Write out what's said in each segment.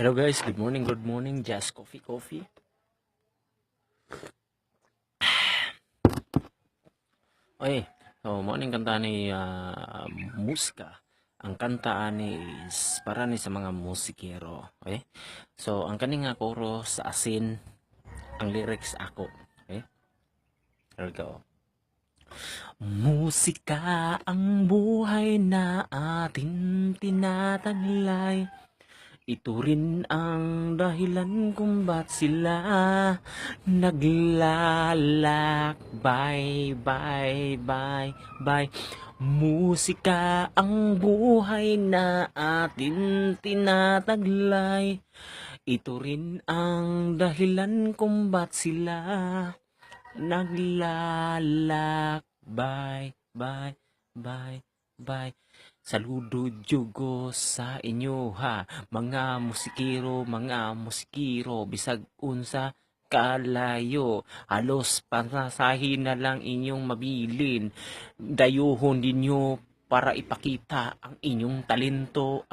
Hello guys, good morning, just coffee. Oy, so morning kanta ni Muska. Ang kanta ani is para ni sa mga musikero. Okay? So ang kaning nga chorus sa asin, ang lyrics ako. Okay? Here we go. Musika ang buhay na atin tinataglay. Ito rin ang dahilan kung ba't sila naglalakbay, bye. Musika ang buhay na atin tinataglay. Ito rin ang dahilan kung ba't sila naglalakbay, bye. Saludo jugo sa inyo ha, mga musikiro, bisag unsa kalayo, halos pasasahin na lang inyong mabilin, dayuhon ninyo para ipakita ang inyong talento,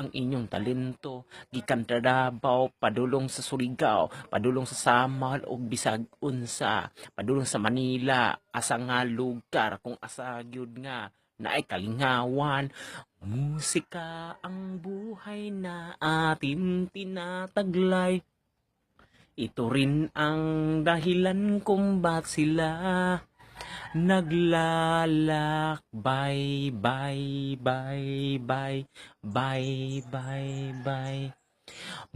gikan ta Davao, padulong sa Surigao, padulong sa Samal o bisag unsa, padulong sa Manila, asa nga lugar kung asa gyud nga naay kalingawan. Musika ang buhay na atin tinataglay. Ito rin ang dahilan kung ba't sila naglalakbay, bye.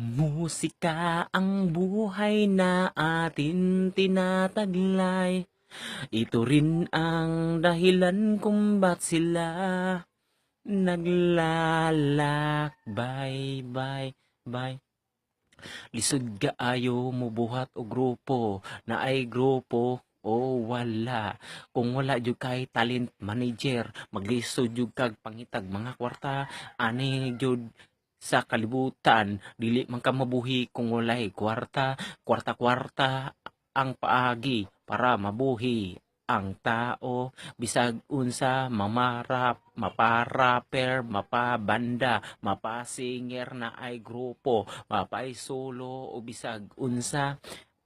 Musika ang buhay na atin tinataglay. Ito rin ang dahilan kung ba't sila naglalakbay, bye. Lisod gaayo mo buhat o grupo, na ay grupo o wala. Kung wala jud kay talent manager, maglisod jud kag pangitag mga kwarta, ani jud sa kalibutan, dili man ka mabuhi kung walay kwarta, kwarta ang paagi para mabuhi ang tao, bisag unsa mamarap, maparaper, mapabanda, mapasinger na ay grupo, mapay solo o bisag unsa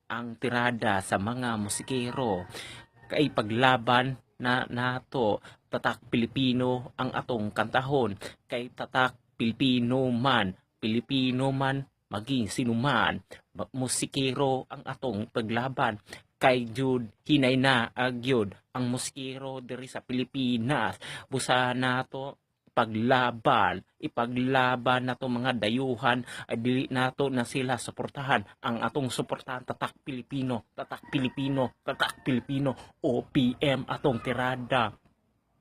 ang tirada sa mga musikero. Kay paglaban na nato, tatak Pilipino ang atong kantahon, kay tatak Pilipino man maging sinuman, musikero ang atong paglaban. Kay jud hinay na agyod ang musikero diri sa Pilipinas, busa nato ipaglaban nato mga dayuhan, ay dili nato na sila suportahan. Ang atong suportahan tatak Pilipino, OPM atong tirada.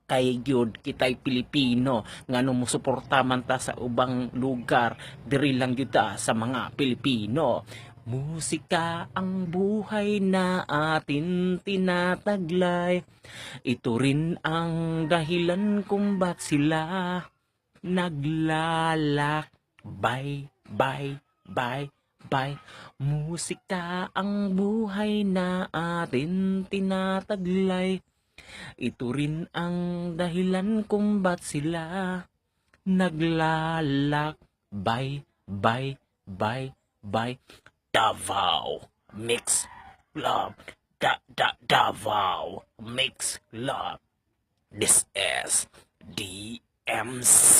Kay gyud kitay Pilipino ngano mo suporta man ta sa ubang lugar, diri lang gyud ta sa mga Pilipino. Musika ang buhay na atin tinataglay. Ito rin ang dahilan kung ba't sila naglalakbay, bye. Musika ang buhay na atin tinataglay. Ito rin ang dahilan kung ba't sila naglalakbay, bye. Davao Mix Love. Davao Mix Love. This is DMC.